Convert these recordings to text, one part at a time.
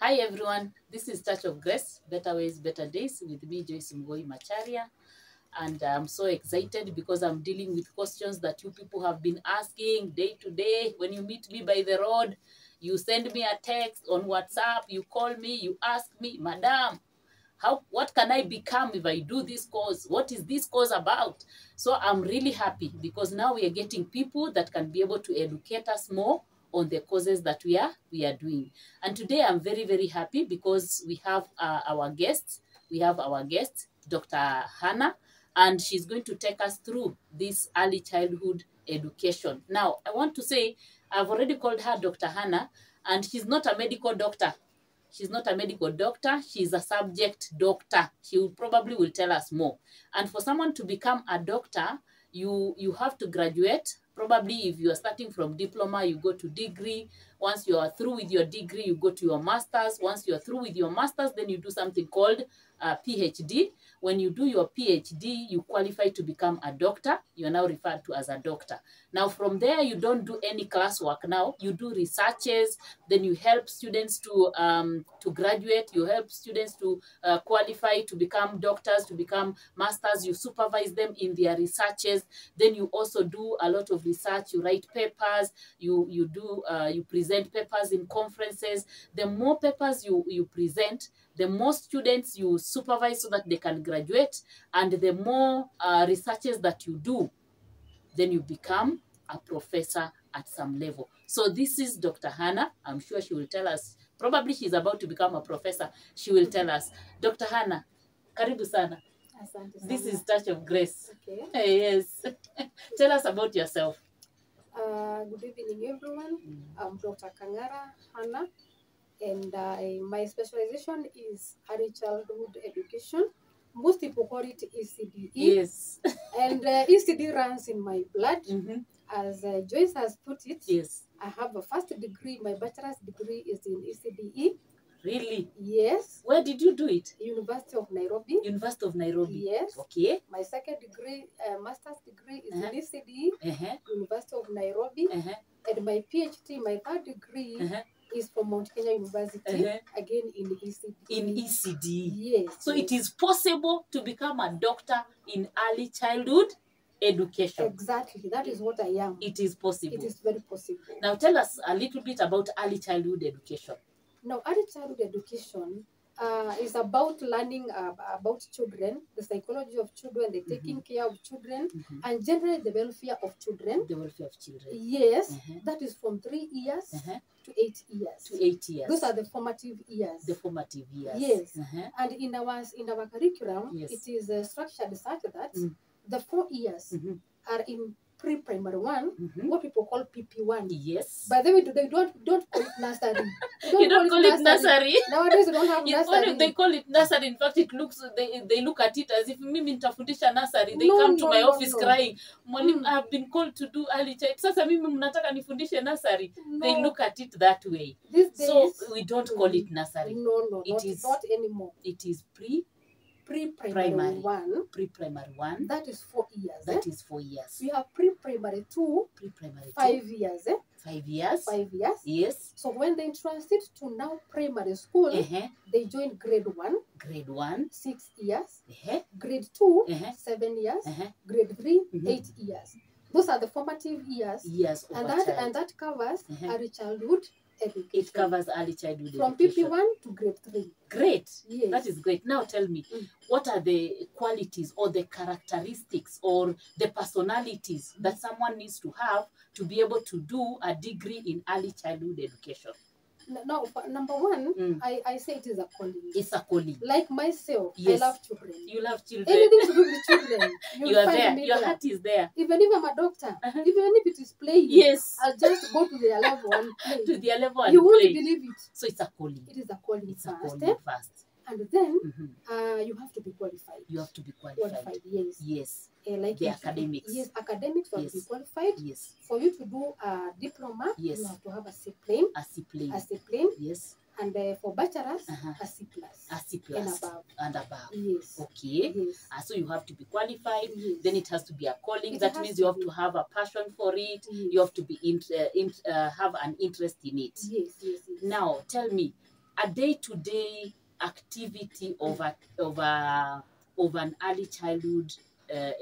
Hi everyone, this is Touch of Grace, Better Ways, Better Days with me, Joyce Mgoi Macharia. And I'm so excited because I'm dealing with questions that you people have been asking day to day. When you meet me by the road, you send me a text on WhatsApp, you call me, you ask me, Madam, what can I become if I do this course? What is this course about? So I'm really happy because now we are getting people that can be able to educate us more on the courses that we are doing. And today I'm very, very happy because we have our guests. We have our guest, Dr. Hannah, and she's going to take us through this early childhood education. Now, I want to say I've already called her Dr. Hannah, and she's not a medical doctor. She's not a medical doctor. She's a subject doctor. She will probably tell us more. And for someone to become a doctor, you have to graduate. Probably if you are starting from diploma, you go to degree. Once you are through with your degree, you go to your master's. Once you are through with your master's, then you do something called a PhD. When you do your PhD, you qualify to become a doctor. You are now referred to as a doctor. Now from there, you don't do any classwork now. You do researches, then you help students to graduate. You help students to qualify to become doctors, to become masters. You supervise them in their researches. Then you also do a lot of research. You write papers. You present papers in conferences. The more papers you present, the more students you supervise so that they can graduate, and the more researches that you do, then you become a professor at some level. So this is Dr. Hannah. I'm sure she will tell us. Probably she's about to become a professor. She will tell us. Dr. Hannah, karibu sana. Asante sana. This is Touch of Grace. Okay. Yes. Tell us about yourself. Good evening, everyone. I'm Dr. Kangara Hannah, and my specialization is early childhood education. Most people call it ECDE. Yes. And ECD runs in my blood. Mm-hmm. As Joyce has put it, Yes. I have a first degree. My bachelor's degree is in ECDE. Really? Yes. Where did you do it? University of Nairobi. University of Nairobi. Yes. Okay. My second degree, master's degree is Uh-huh. in ECDE, University of Nairobi. And my PhD, my third degree, is from Mount Kenya University, again in ECD. In ECD. Yes. So it is possible to become a doctor in early childhood education. Exactly. That is what I am. It is possible. It is very possible. Now tell us a little bit about early childhood education. Now, early childhood education is about learning about children, the psychology of children, the taking care of children, and generally the welfare of children. The welfare of children. Yes, that is from 3 years to 8 years. To 8 years. Those are the formative years. The formative years. Yes, and in our curriculum, Yes. it is structured such that the 4 years are in pre-primary one, what people call PP1. Yes. By the way, they don't call it nursery. You don't call it nursery. Nowadays, we don't have nursery. They call it nursery. In fact, it looks they look at it as if mimi nitafundisha nursery. They come to my office crying, Mwalimu, I have been called to do early child. Sasa mimi mnataka nifundishe nursery. They look at it that way. These days, so we don't call it nursery. No, not anymore. It is pre-primary one. Pre-primary one. That is 4 years. That is 4 years. We have pre-primary 2. Pre-primary 5 years. 5 years. 5 years. Yes. So when they transit to now primary school, they join grade 1. Grade 1. 6 years. Grade 2. 7 years. Grade 3. 8 years. Those are the formative years. Yes. And that covers early childhood education. It covers early childhood from education. PP1 to grade 3. Great. Yes. That is great. Now tell me, what are the qualities or the characteristics or the personalities that someone needs to have to be able to do a degree in early childhood education? Now, number one, I say it is a calling. It's a calling. Like myself, yes. I love children. You love children. Anything to do with children. You are there. Your heart is there. Even if I'm a doctor, even if it is playing, yes, I'll just go to their level and play. To their level and you play. won't believe it. So it's a calling. It is a calling. It's a calling first. And then you have to be qualified. You have to be qualified. Yes. Yes. Like the academics. Yes, academics have to be qualified. Yes. For you to do a diploma, yes. you have to have a C-plane. A C-plane. A C-plane. Yes. And for bachelors, a C+. A C+. And above. Yes. Okay. Yes. So you have to be qualified. Yes. Then it has to be a calling. That means you have to have a passion for it. Yes. You have to be have an interest in it. Yes. Now, tell me, a day-to-day activity of an early childhood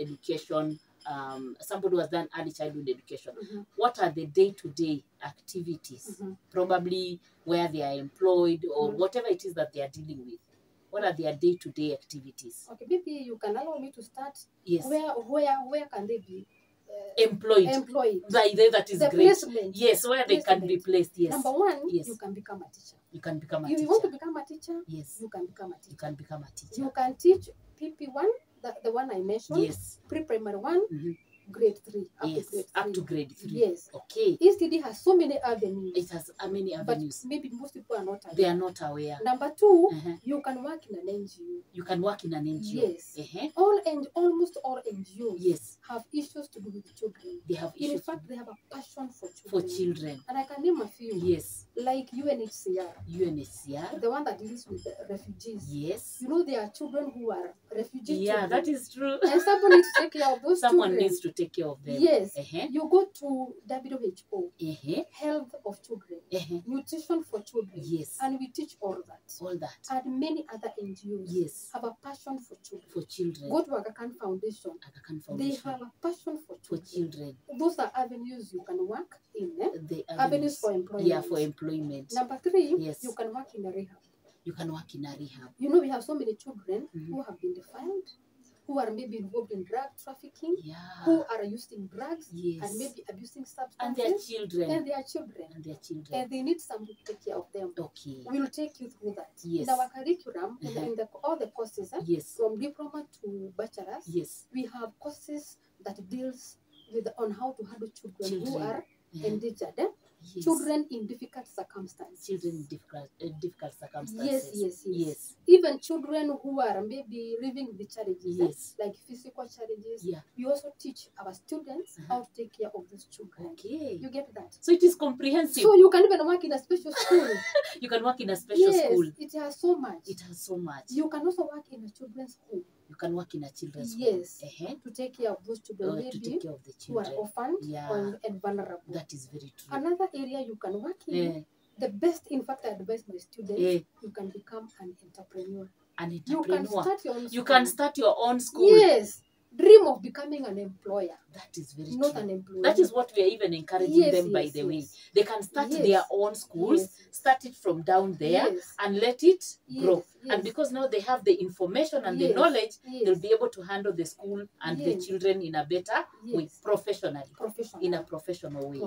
education, somebody who has done early childhood education, what are the day-to-day activities, probably where they are employed or whatever it is that they are dealing with? What are their day-to-day activities? Okay, maybe you can allow me to start. Yes. Where can they be Employed. By there, that is the great. placement. Yes, where they can be placed. Yes. Number one, yes. you can become a teacher. You can become a if teacher. you want to become a teacher, yes, you can become a teacher. You can become a teacher. You can teach PP1, the one I mentioned. Yes. Pre-primary 1, grade 3. Up to grade 3. Yes. Okay. ECD has so many avenues. It has many avenues. But maybe most people are not aware. They are not aware. Number 2, you can work in an NGO. You can work in an NGO. Yes. Almost all NGOs yes. have issues to do with children. They have issues. In fact, they have a passion for children. And I can name a few. Yes. Like UNHCR. UNHCR. The one that deals with the refugees. Yes. You know, there are children who are refugees. Yeah, children. that is true. And someone needs to take care of those Someone children. needs to take care of them. Yes. You go to WHO. Health of children. Nutrition for children. Yes. And we teach all that. All that. And many other NGOs. Yes. Have a passion for children. For children. Go to Aga Khan Foundation. Aga Khan Foundation. They have a passion for children. For children. Those are avenues you can work in. The avenues for employment. Yeah, for employment. Number 3, yes. You can work in a rehab. You can work in a rehab. You know, we have so many children who have been defiled, who are maybe involved in drug trafficking, who are using drugs, and maybe abusing substances. And their children. And their children. And their children. And they need somebody to take care of them. Okay. We'll take you through that. Yes. In our curriculum, in all the courses, from diploma to bachelor's, we have courses that deals with on how to handle children who are endangered. Yes. Children in difficult circumstances. Children in difficult circumstances. Yes. Even children who are maybe living with challenges, like physical challenges. Yeah. We also teach our students how to take care of those children. Okay. You get that? So it is comprehensive. So you can even work in a special school. You can work in a special school. Yes, it has so much. It has so much. You can also work in a children's school. You can work in a children's school. Yes. To take care of those children. To take care of the children. Who are orphaned and vulnerable. That is very true. Another area you can work in, the best, in fact, I advise my students, you can become an entrepreneur. An entrepreneur. You can start your own school. You can start your own school. Yes. Dream of becoming an employer. That is very true. Not an employee. That is what we are even encouraging them, by the way. They can start their own schools, start it from down there, and let it grow. And because now they have the information and the knowledge, they'll be able to handle the school and the children in a better way, professionally. In a professional way.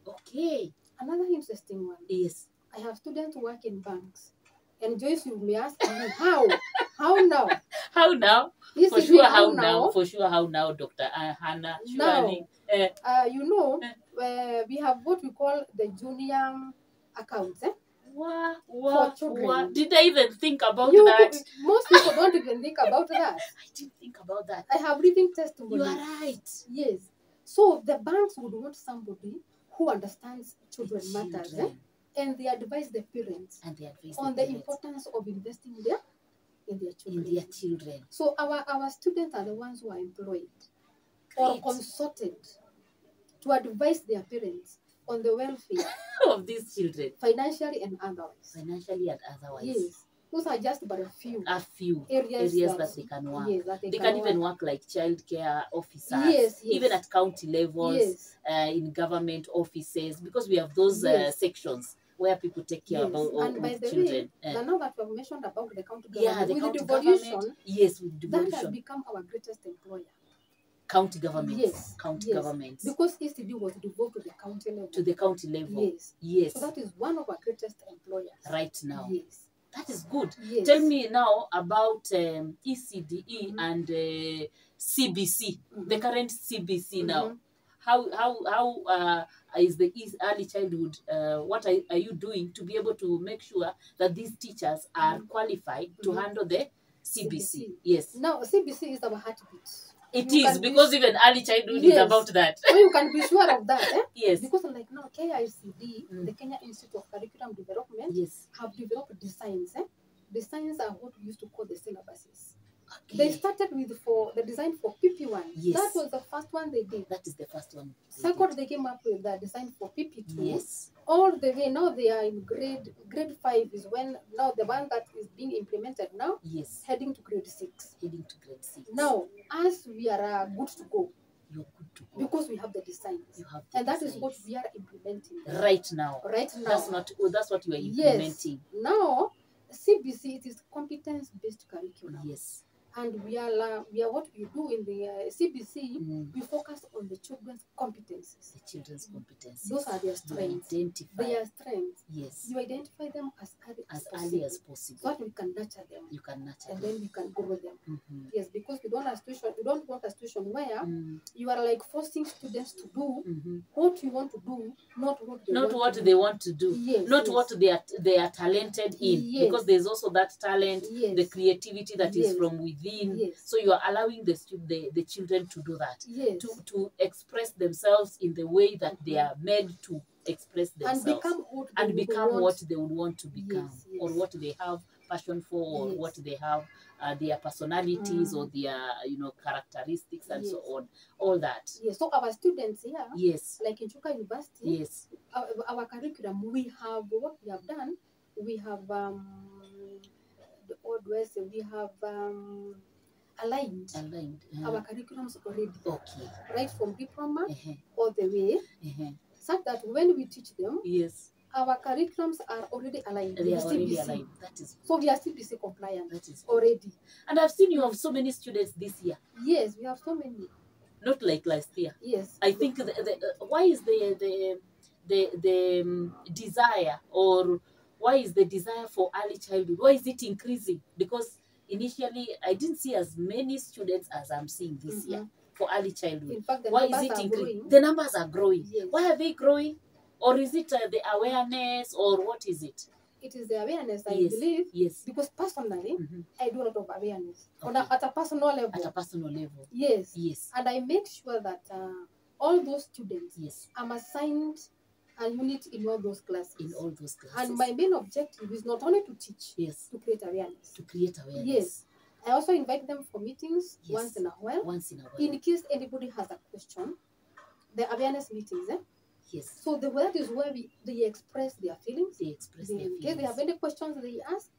Okay. Another interesting one. Yes. I have students who work in banks. And Joyce, you may ask me, how? How now? How now? For sure, how now? For sure, how now, Dr. Hannah? Surely. You know, we have what we call the junior accounts. What? Did I even think about that? Most people don't even think about that. I didn't think about that. I have living testimony. You are right. Yes. So the banks would want somebody who understands children matters. And they advise the parents on the importance of investing in their children. So our students are the ones who are employed or consulted to advise their parents on the welfare of these children, financially and otherwise. Yes. Those are just but a few areas that they can work. Yes, they can even work like child care officers, even at county levels, in government offices, because we have those sections where people take care about and by the children. Way, now that we have mentioned about the county government, with the devolution, with devolution, that has become our greatest employer. County governments. County governments. Because ECD was devolved to the county level. To the county level. Yes. So that is one of our greatest employers. Right now. Yes. That is good. Yes. Tell me now about ECDE and CBC, the current CBC now. How is the early childhood? What are you doing to be able to make sure that these teachers are qualified to handle the CBC? Yes. Now CBC is our heartbeat. It is, because even early childhood is about that. So you can be sure of that. Yes. Because like now KICD, the Kenya Institute of Curriculum Development, have developed designs. Designs are what we used to call the syllabuses. Okay. They started with the design for PP1. Yes. That was the first one they did. That is the first one. Second, they came up with the design for PP2. Yes. all the way now they are in grade 5 is when now the one that is being implemented now Yes. heading to grade 6. Heading to grade 6. Now as we are good to go you're good to go. because we have the designs. You have the And that is designs. what we are implementing right now. right now. That's what you are Yes. implementing. Now CBC, it is competence based curriculum. Yes. And we are what we do in the CBC, Mm. we focus on the children's competencies. The children's competencies. Those are their You strengths. identify. Their strengths. Yes. You identify them as early As possible, early as possible. so that we can nurture them. You can nurture And them. then we can grow them. Mm-hmm. Yes, because we don't want a situation where Mm. you are like forcing students to do Mm-hmm. what you want to do, not what they Not want what to they do. want to do. Yes, Not yes. what they are talented in. Yes. Because there's also that talent, Yes. the creativity that is Yes. from within. Yes. So you are allowing the children to do that. Yes. To express themselves in the way that they are made to express And themselves. become what they And would become want. what they would want to become. Yes, yes. Or what they have passion for, or Yes. what they have their personalities or their characteristics and so Yes. on. All that. Yes. So our students here, Yes. like in Chuka University, Yes. our curriculum, we have what we have done. We have the old ways. We have aligned Aligned. our curriculums already, Okay. right from diploma Uh-huh. all the way, Uh-huh. such that when we teach them, Yes. our curriculums are already aligned They with are already CBC. aligned. That is So we are CBC compliant that is already. And I've seen you have so many students this year, Yes, we have so many. not like last year. Yes. I think why is the desire, or why is the desire for early childhood, why is it increasing? Because initially I didn't see as many students as I'm seeing this year for early childhood. In fact, the Why is numbers it are increasing? growing. The numbers are growing. Yes. Why are they growing? Or is it the awareness, or what is it? It is the awareness, I Yes. believe, Yes. because personally, Mhm. I do a lot of awareness Okay. at a personal level. At a personal level. Yes. Yes. And I make sure that all those students, Yes. I'm assigned a unit in all those classes. In all those classes. And my main objective is not only to teach, Yes. to create awareness. To create awareness. Yes. I also invite them for meetings Yes. once in a while. Once in a while. In case anybody has a question, the awareness meetings, Yes. So that is where they express their feelings. They express their In case they have feelings. any questions, they ask.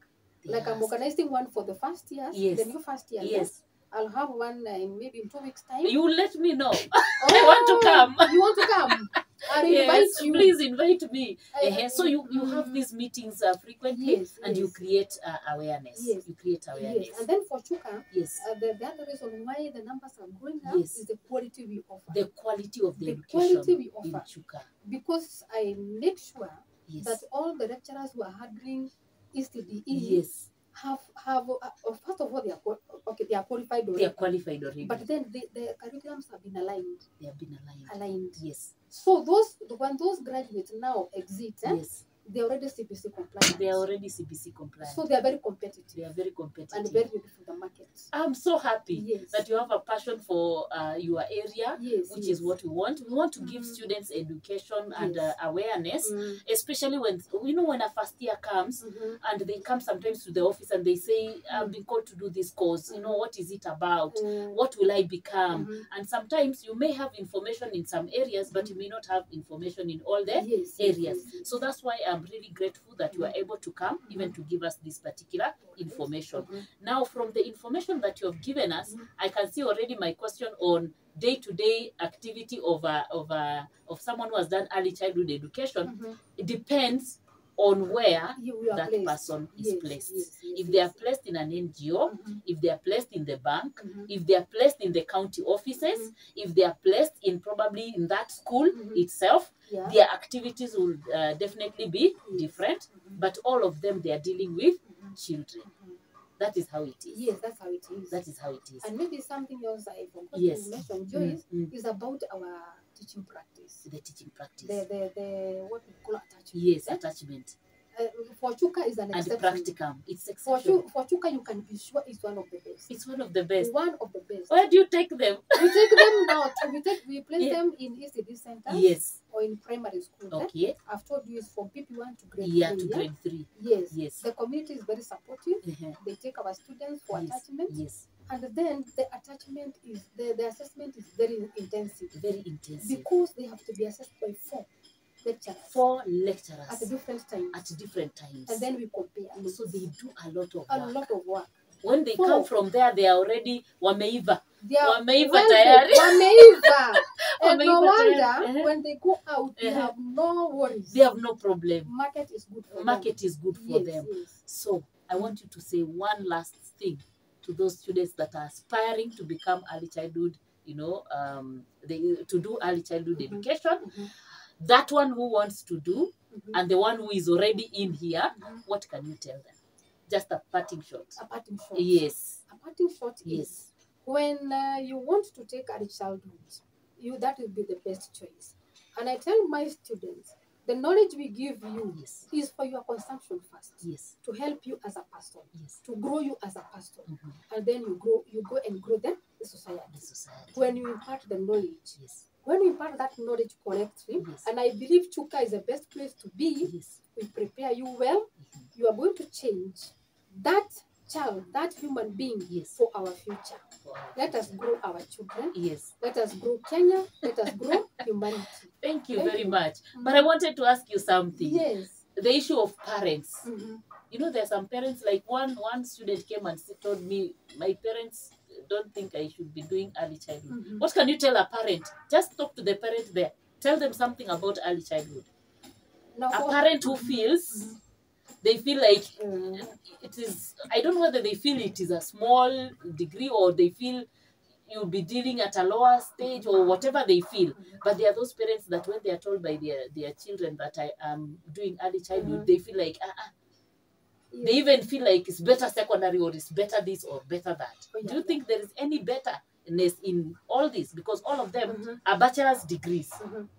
They Like I'm ask. organizing one for the first years, Yes. the new first year. Yes. I'll have one maybe in 2 weeks' time. You let me know. Oh, I want to come. You want to come? I'll invite Yes, you. please invite me. I- So you have these meetings frequently, Yes, and you yes. create awareness. Yes. You create awareness. Yes, and then for Chuka, Yes. the other reason why the numbers are going up Yes. is the quality we offer. The quality of the The education quality we in offer. Chuka. Because I make sure Yes. that all the lecturers who are handling ECDE Yes. have first of all they are qualified They already. are qualified already. But then the curriculums have been aligned. They have been aligned. Aligned. Yes. So when those graduates now exit, Yes. they're already CBC compliant. They are already CBC compliant. So they are very competitive They are very competitive. and very ready for the market. I'm so happy Yes. that you have a passion for your area, Yes, which yes. is what we want. We want to give Mm. students education and Yes. awareness, Mm. especially when when a first year comes Mhm. and they come sometimes to the office and they say, "I've been called to do this course. What is it about? Mm. What will I become?" Mhm. And sometimes you may have information in some areas, but you may not have information in all the Yes, areas. yes. So that's why I'm really grateful that you are able to come, even to give us this particular information. Mhm. Now, from the information that you have given us, I can see already my question on day-to-day activity of someone who has done early childhood education. Mhm. It depends on where You are that placed. person is Yes, placed. yes, yes, If they are yes. placed in an NGO, Mhm. if they are placed in the bank, Mhm. if they are placed in the county offices, if they are placed in probably in that school Mhm. itself, Yeah. their activities will definitely be Yes. different, Mhm. but all of them, they are dealing with Mhm. children. Mhm. That is how it is. Yes, that's how it is. That is how it is. And maybe something else I forgot Yes. to mention, Joyce, Mm, mm. is about our teaching practice. The teaching practice. The what we call attachment. Yes, eh? attachment. For Chuka is an And exception. practicum. It's For exceptional. Chuka, you can be sure it's one of the best. It's one of the best. One of the best. Where do you take them? We take them now. We place Yeah. them in ECD centers Yes. or in primary school. Okay. I've told you it's from PP1 to grade Yeah, 3. to grade 3. Yes. Yes. The community is very supportive. Uh-huh. They take our students for Yes. attachment. Yes. And then the attachment is the assessment is very intensive Very intensive. because they have to be assessed by 4. lecturers 4 at lecturers different times. at different times. And then we compare. So they do a lot of a work. lot of work. When they 4. come from there, they are already wameiva. They are Wameiva well tayari. paid. Wameiva. And no Wameiva wonder tayari. when they go out, they have no worries. They have no problem. Market is good for Market them. is good for Yes, them. yes. So I want you to say one last thing to those students that are aspiring to become early childhood, to do early childhood education. That one who wants to do, and the one who is already in here, what can you tell them? Just a parting shot. A parting shot. Yes. A parting shot Yes. is when you want to take early childhood, that will be the best choice. And I tell my students, the knowledge we give you Yes. is for your consumption first. Yes. To help you as a person, Yes. to grow you as a person, and then you go and grow the society. The society. When you impart the knowledge, Yes. when you impart that knowledge correctly, Yes. and I believe Chuka is the best place to be, Yes. we prepare you well, you are going to change that child, that human being Yes. for our future. Wow. Let us grow our children. Yes. Let us grow Kenya. Let us grow humanity. Thank you Thank very you. much. But I wanted to ask you something. Yes. The issue of parents. Mhm. You know, there are some parents, like one student came and told me, my parents don't think I should be doing early childhood. Mhm. What can you tell a parent? Just talk to the parent there. Tell them something about early childhood. Now, A parent who feels, they feel like it is, I don't know whether they feel it is a small degree or they feel you'll be dealing at a lower stage or whatever they feel. But there are those parents that when they are told by their children that I am doing early childhood, they feel like, they even feel like it's better secondary or it's better this or better that. Oh, yeah, Do you think there is any betterness in all this? Because all of them are bachelor's degrees.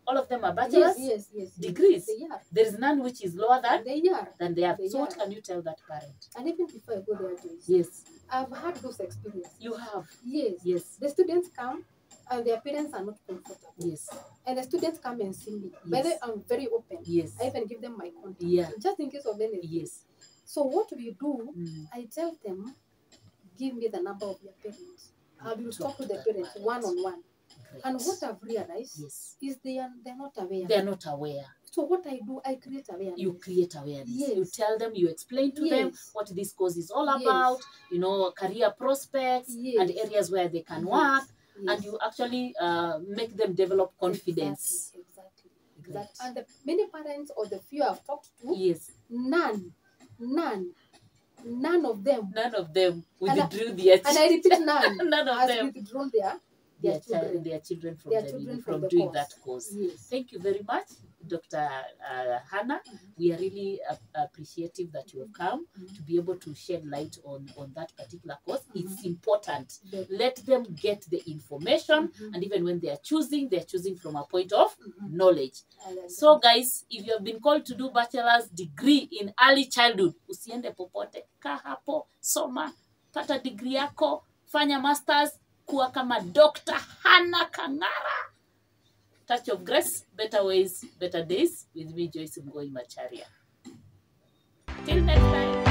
All of them are bachelor's yes, degrees. They are. There is none which is lower than They are. they are. They So what are. can you tell that parent? And even before I go there, Joyce, Yes, I've had those experiences. you have. Yes. Yes, The students come and their parents are not comfortable. yes, And the students come and see me. By the way, I'm very open. yes, I even give them my contact. Yeah. Just in case of anything. yes. So what we do, Mm. I tell them, give me the number of your parents. I will talk to the that parents parent. one-on-one. Great. And what I've realized Yes, is they're not aware. they are not aware. So what I do, I create awareness. You create awareness. Yes. You tell them, you explain to them Yes. what this course is all Yes. about, career prospects Yes. and areas where they can Yes. work, Yes. and you actually make them develop confidence. Exactly. Great. And the many parents or the few I've talked to, Yes, none of them. none of them And I- withdrew their And I repeat, none none of has them withdrawn their children. their children from Their the- children from the doing course. that course. Yes. Thank you very much, Dr. Hannah. We are really appreciative that you have come to be able to shed light on that particular course. It's important. Let them get the information, and even when they're choosing from a point of knowledge. So guys, if you have been called to do bachelor's degree in early childhood, usiende popote, kaa hapo, soma, pata degree yako, fanya masters, kuwa kama Dr. Hannah Kang'ara. Touch of Grace, better ways, better days with me, Joyce Mgoi Macharia. Till next time.